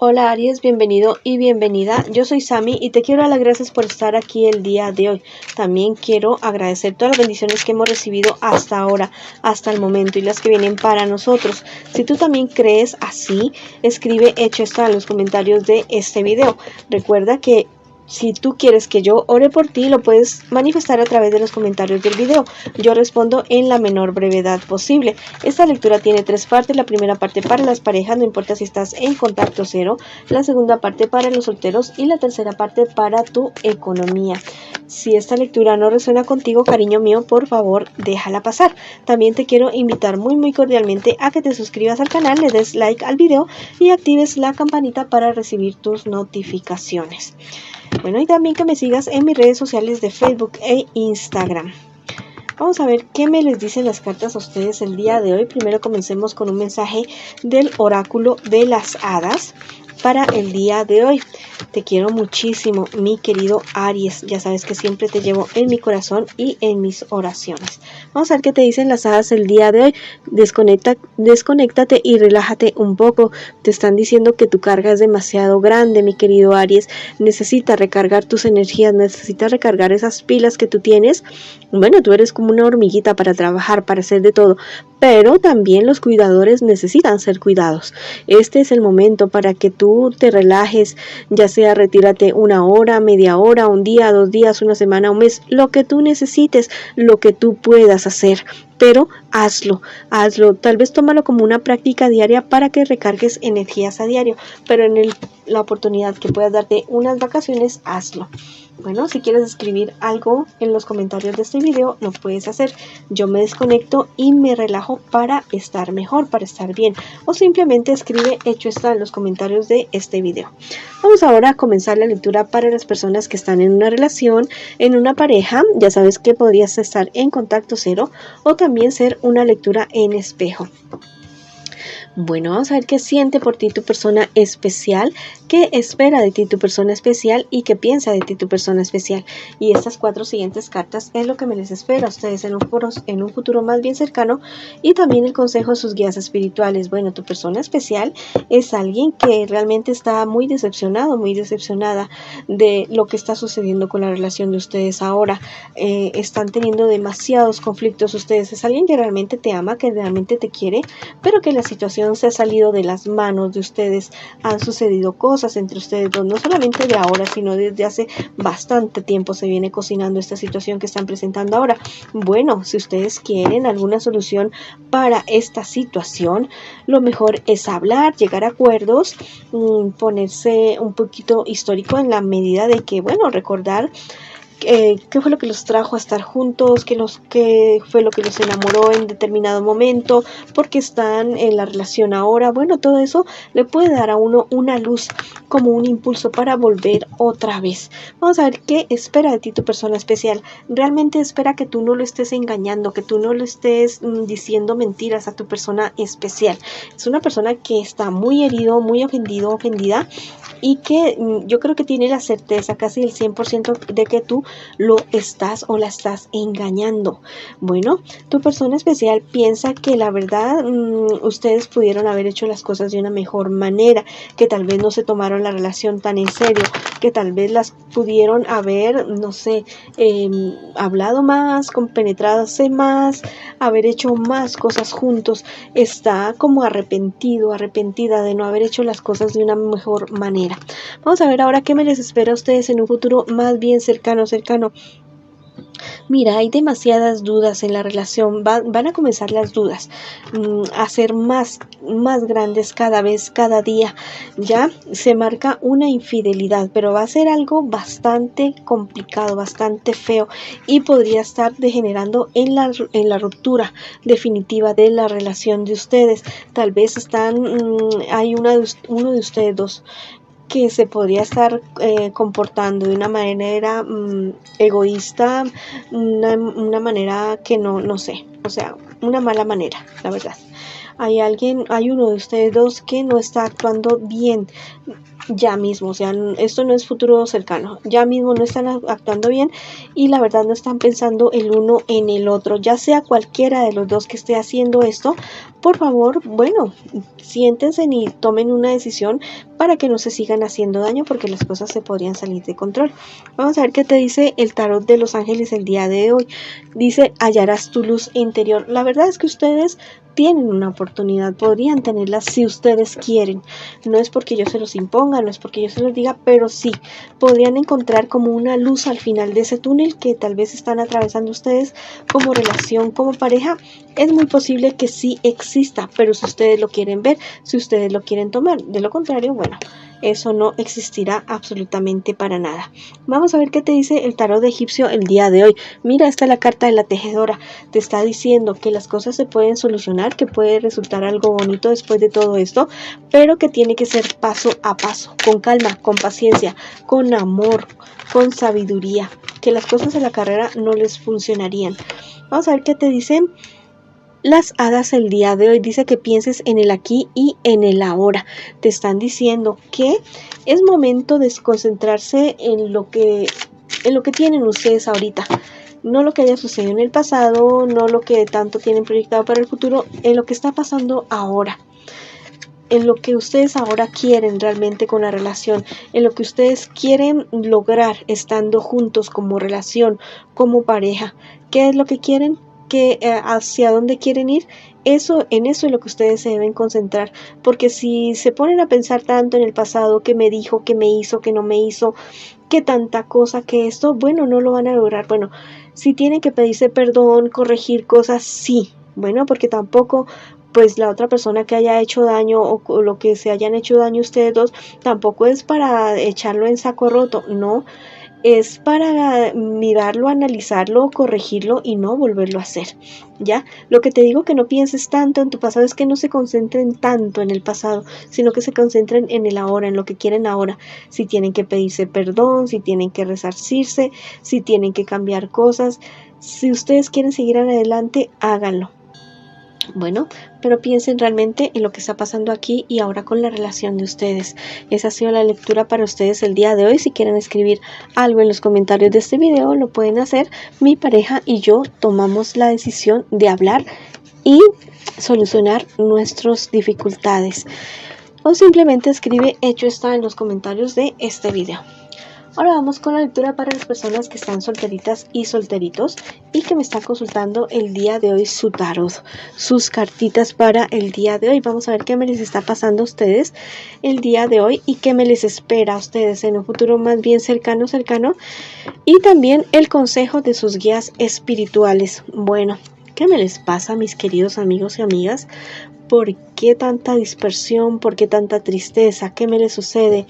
Hola Aries, bienvenido y bienvenida. Yo soy Sami y te quiero dar las gracias por estar aquí el día de hoy. También quiero agradecer todas las bendiciones que hemos recibido hasta ahora, hasta el momento y las que vienen para nosotros. Si tú también crees así, escribe hecho está en los comentarios de este video. Recuerda que si tú quieres que yo ore por ti, lo puedes manifestar a través de los comentarios del video. Yo respondo en la menor brevedad posible. Esta lectura tiene tres partes. La primera parte para las parejas, no importa si estás en contacto cero. La segunda parte para los solteros y la tercera parte para tu economía. Si esta lectura no resuena contigo, cariño mío, por favor, déjala pasar. También te quiero invitar muy cordialmente a que te suscribas al canal, le des like al video y actives la campanita para recibir tus notificaciones. Bueno, y también que me sigas en mis redes sociales de Facebook e Instagram. Vamos a ver qué me les dicen las cartas a ustedes el día de hoy. Primero comencemos con un mensaje del oráculo de las hadas para el día de hoy. Te quiero muchísimo, mi querido Aries. Ya sabes que siempre te llevo en mi corazón y en mis oraciones. Vamos a ver qué te dicen las hadas el día de hoy. Desconéctate y relájate un poco. Te están diciendo que tu carga es demasiado grande, mi querido Aries. Necesitas recargar tus energías, necesitas recargar esas pilas que tú tienes. Bueno, tú eres como una hormiguita para trabajar, para hacer de todo. Pero también los cuidadores necesitan ser cuidados. Este es el momento para que tú te relajes, ya sea retírate una hora, media hora, un día, 2 días, una semana, un mes, lo que tú necesites, lo que tú puedas hacer. Pero hazlo, tal vez tómalo como una práctica diaria para que recargues energías a diario, pero en la oportunidad que puedas darte unas vacaciones, hazlo. Bueno, si quieres escribir algo en los comentarios de este video, lo puedes hacer. Yo me desconecto y me relajo para estar mejor, para estar bien. O simplemente escribe hecho está en los comentarios de este video. Vamos ahora a comenzar la lectura para las personas que están en una relación, en una pareja. Ya sabes que podrías estar en contacto cero o también ser una lectura en espejo. Bueno, vamos a ver qué siente por ti tu persona especial, qué espera de ti tu persona especial y qué piensa de ti tu persona especial. Y estas 4 siguientes cartas es lo que me les espera a ustedes en un futuro más bien cercano y también el consejo de sus guías espirituales. Bueno, tu persona especial es alguien que realmente está muy decepcionado, muy decepcionada de lo que está sucediendo con la relación de ustedes ahora. Están teniendo demasiados conflictos ustedes. Es alguien que realmente te ama, que realmente te quiere, pero que la situación se ha salido de las manos de ustedes. Han sucedido cosas entre ustedes dos, no solamente de ahora, sino desde hace bastante tiempo se viene cocinando esta situación que están presentando ahora. Bueno, si ustedes quieren alguna solución para esta situación, lo mejor es hablar, llegar a acuerdos, ponerse un poquito histórico en la medida de que, bueno, recordar qué fue lo que los trajo a estar juntos, qué fue lo que los enamoró en determinado momento, porque están en la relación ahora. Bueno, todo eso le puede dar a uno una luz, como un impulso para volver otra vez. Vamos a ver qué espera de ti tu persona especial. Realmente espera que tú no lo estés engañando, que tú no lo estés diciendo mentiras a tu persona especial. Es una persona que está muy herido, muy ofendido, ofendida, y que yo creo que tiene la certeza casi el 100% de que tú lo estás o la estás engañando. Bueno, tu persona especial piensa que la verdad ustedes pudieron haber hecho las cosas de una mejor manera, que tal vez no se tomaron la relación tan en serio, que tal vez las pudieron haber, no sé, hablado más, compenetrarse más, haber hecho más cosas juntos. Está como arrepentida de no haber hecho las cosas de una mejor manera. Vamos a ver ahora qué me les espera a ustedes en un futuro más bien cercano. Mira, hay demasiadas dudas en la relación, van a comenzar las dudas a ser más grandes cada vez, cada día. Ya se marca una infidelidad, pero va a ser algo bastante complicado, bastante feo y podría estar degenerando en la ruptura definitiva de la relación de ustedes. Tal vez hay uno de ustedes dos que se podría estar comportando de una manera egoísta, una manera que no sé, o sea, una mala manera, la verdad. Hay uno de ustedes dos que no está actuando bien ya mismo, o sea, esto no es futuro cercano, ya mismo no están actuando bien y la verdad no están pensando el uno en el otro, ya sea cualquiera de los dos que esté haciendo esto, por favor, bueno, siéntense y tomen una decisión para que no se sigan haciendo daño, porque las cosas se podrían salir de control. Vamos a ver qué te dice el tarot de los ángeles el día de hoy. Dice, hallarás tu luz interior. La verdad es que ustedes tienen una oportunidad, podrían tenerla si ustedes quieren. No es porque yo se los imponga, no es porque yo se los diga, pero sí, podrían encontrar como una luz al final de ese túnel que tal vez están atravesando ustedes como relación, como pareja. Es muy posible que sí exista, pero si ustedes lo quieren ver, si ustedes lo quieren tomar, de lo contrario, bueno, eso no existirá absolutamente para nada. Vamos a ver qué te dice el tarot egipcio el día de hoy. Mira, esta es la carta de la tejedora. Te está diciendo que las cosas se pueden solucionar, que puede resultar algo bonito después de todo esto, pero que tiene que ser paso a paso, con calma, con paciencia, con amor, con sabiduría, que las cosas en la carrera no les funcionarían. Vamos a ver qué te dicen las hadas el día de hoy. Dice que pienses en el aquí y en el ahora. Te están diciendo que es momento de concentrarse en lo que tienen ustedes ahorita. No lo que haya sucedido en el pasado, no lo que tanto tienen proyectado para el futuro, en lo que está pasando ahora. En lo que ustedes ahora quieren realmente con la relación, en lo que ustedes quieren lograr estando juntos como relación, como pareja. ¿Qué es lo que quieren? Hacia dónde quieren ir, en eso es lo que ustedes se deben concentrar, porque si se ponen a pensar tanto en el pasado, que me dijo, que me hizo, que no me hizo, que tanta cosa, que esto, bueno, no lo van a lograr. Bueno, si tienen que pedirse perdón, corregir cosas, sí, bueno, porque tampoco pues la otra persona que haya hecho daño o lo que se hayan hecho daño ustedes dos, tampoco es para echarlo en saco roto, no, es para mirarlo, analizarlo, corregirlo y no volverlo a hacer. ¿Ya? Lo que te digo, que no pienses tanto en tu pasado, es que no se concentren tanto en el pasado, sino que se concentren en el ahora, en lo que quieren ahora. Si tienen que pedirse perdón, si tienen que resarcirse, si tienen que cambiar cosas, si ustedes quieren seguir adelante, háganlo. Bueno, pero piensen realmente en lo que está pasando aquí y ahora con la relación de ustedes. Esa ha sido la lectura para ustedes el día de hoy. Si quieren escribir algo en los comentarios de este video, lo pueden hacer. Mi pareja y yo tomamos la decisión de hablar y solucionar nuestras dificultades. O simplemente escribe hecho está en los comentarios de este video. Ahora vamos con la lectura para las personas que están solteritas y solteritos y que me están consultando el día de hoy su tarot, sus cartitas para el día de hoy. Vamos a ver qué me les está pasando a ustedes el día de hoy y qué me les espera a ustedes en un futuro más bien cercano. Y también el consejo de sus guías espirituales. Bueno, ¿qué me les pasa, mis queridos amigos y amigas? ¿Por qué tanta dispersión? ¿Por qué tanta tristeza? ¿Qué me les sucede?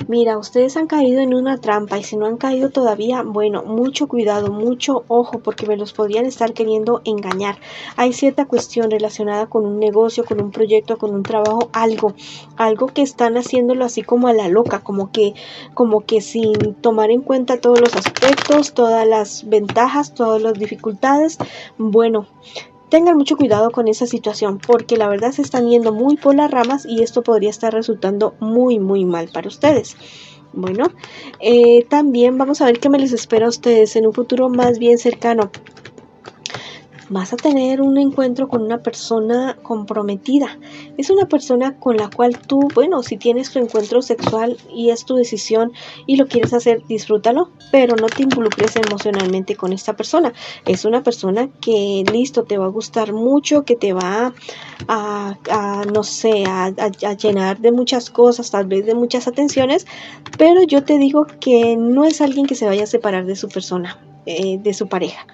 Mira, ustedes han caído en una trampa y si no han caído todavía, bueno, mucho cuidado, mucho ojo, porque me los podrían estar queriendo engañar. Hay cierta cuestión relacionada con un negocio, con un proyecto, con un trabajo, algo que están haciéndolo así como a la loca, como que sin tomar en cuenta todos los aspectos, todas las ventajas, todas las dificultades. Bueno, tengan mucho cuidado con esa situación, porque la verdad se están yendo muy por las ramas y esto podría estar resultando muy mal para ustedes. Bueno, también vamos a ver qué me les espera a ustedes en un futuro más bien cercano. Vas a tener un encuentro con una persona comprometida. Es una persona con la cual tú, bueno, si tienes tu encuentro sexual y es tu decisión y lo quieres hacer, disfrútalo, pero no te involucres emocionalmente con esta persona. Es una persona que, listo, te va a gustar mucho, que te va no sé, a llenar de muchas cosas, tal vez de muchas atenciones, pero yo te digo que no es alguien que se vaya a separar de su persona. De su pareja,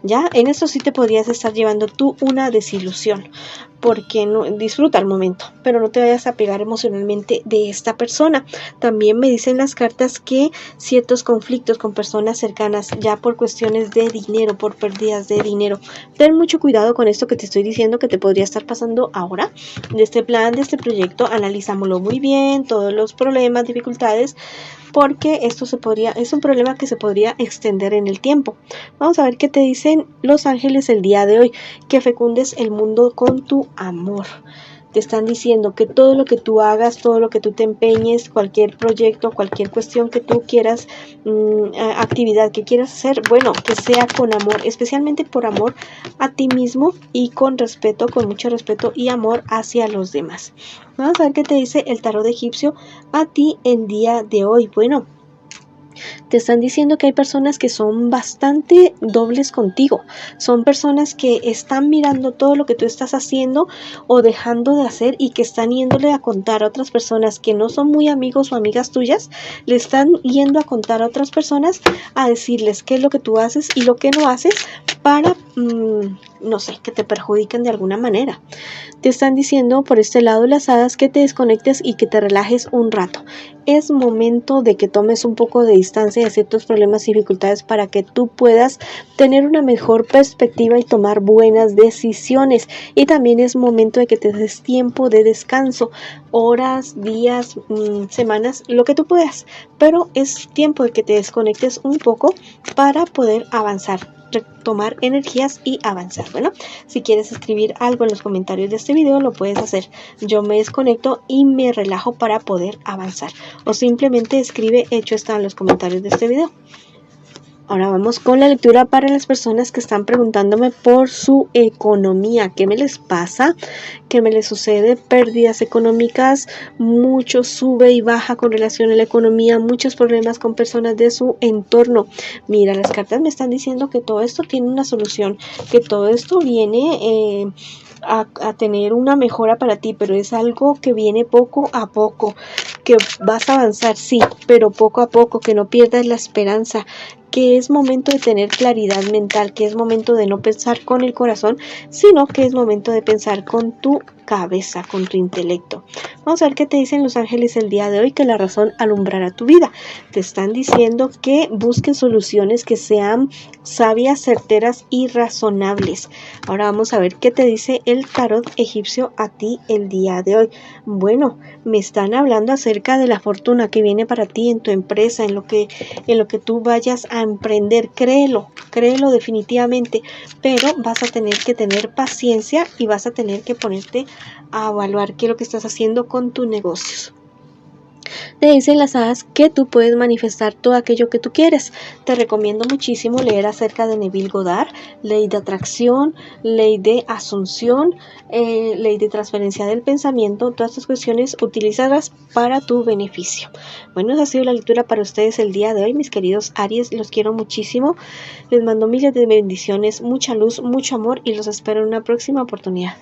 ya en esto sí te podrías estar llevando tú una desilusión, porque no disfruta el momento, pero no te vayas a pegar emocionalmente de esta persona. También me dicen las cartas que ciertos conflictos con personas cercanas, ya por cuestiones de dinero, por pérdidas de dinero, ten mucho cuidado con esto que te estoy diciendo que te podría estar pasando ahora, de este plan, de este proyecto. Analizámoslo muy bien, todos los problemas, dificultades, porque esto es un problema que se podría extender en el tiempo. Vamos a ver qué te dicen los ángeles el día de hoy. Que fecundes el mundo con tu amor. Te están diciendo que todo lo que tú hagas, todo lo que tú te empeñes, cualquier proyecto, cualquier cuestión que tú quieras, actividad que quieras hacer, bueno, que sea con amor, especialmente por amor a ti mismo y con respeto, con mucho respeto y amor hacia los demás. Vamos a ver qué te dice el tarot egipcio a ti el día de hoy. Bueno, te están diciendo que hay personas que son bastante dobles contigo. Son personas que están mirando todo lo que tú estás haciendo o dejando de hacer y que están yéndole a contar a otras personas que no son muy amigos o amigas tuyas. Le están yendo a contar a otras personas, a decirles qué es lo que tú haces y lo que no haces para, no sé, que te perjudiquen de alguna manera. Te están diciendo por este lado las hadas que te desconectes y que te relajes un rato. Es momento de que tomes un poco de distancia de ciertos problemas y dificultades para que tú puedas tener una mejor perspectiva y tomar buenas decisiones. Y también es momento de que te des tiempo de descanso, horas, días, semanas, lo que tú puedas. Pero es tiempo de que te desconectes un poco para poder avanzar, retomar energías y avanzar. Bueno, si quieres escribir algo en los comentarios de este video, lo puedes hacer. Yo me desconecto y me relajo para poder avanzar. O simplemente escribe hecho está en los comentarios de este video. Ahora vamos con la lectura para las personas que están preguntándome por su economía. ¿Qué me les pasa? ¿Qué me les sucede? Pérdidas económicas, mucho sube y baja con relación a la economía, muchos problemas con personas de su entorno. Mira, las cartas me están diciendo que todo esto tiene una solución, que todo esto viene a tener una mejora para ti, pero es algo que viene poco a poco, que vas a avanzar, sí, pero poco a poco, que no pierdas la esperanza, que es momento de tener claridad mental, que es momento de no pensar con el corazón, sino que es momento de pensar con tu cabeza, con tu intelecto. Vamos a ver qué te dicen los ángeles el día de hoy, que la razón alumbrará tu vida. Te están diciendo que busques soluciones que sean sabias, certeras y razonables. Ahora vamos a ver qué te dice el tarot egipcio a ti el día de hoy. Bueno, me están hablando acerca de la fortuna que viene para ti en tu empresa, en lo que tú vayas a emprender. Créelo definitivamente, pero vas a tener que tener paciencia y vas a tener que ponerte a evaluar qué es lo que estás haciendo con tus negocios. Te dicen las hadas que tú puedes manifestar todo aquello que tú quieres. Te recomiendo muchísimo leer acerca de Neville Goddard, ley de atracción, ley de asunción, ley de transferencia del pensamiento. Todas estas cuestiones utilízalas para tu beneficio. Bueno, esa ha sido la lectura para ustedes el día de hoy, mis queridos Aries. Los quiero muchísimo. Les mando miles de bendiciones, mucha luz, mucho amor y los espero en una próxima oportunidad.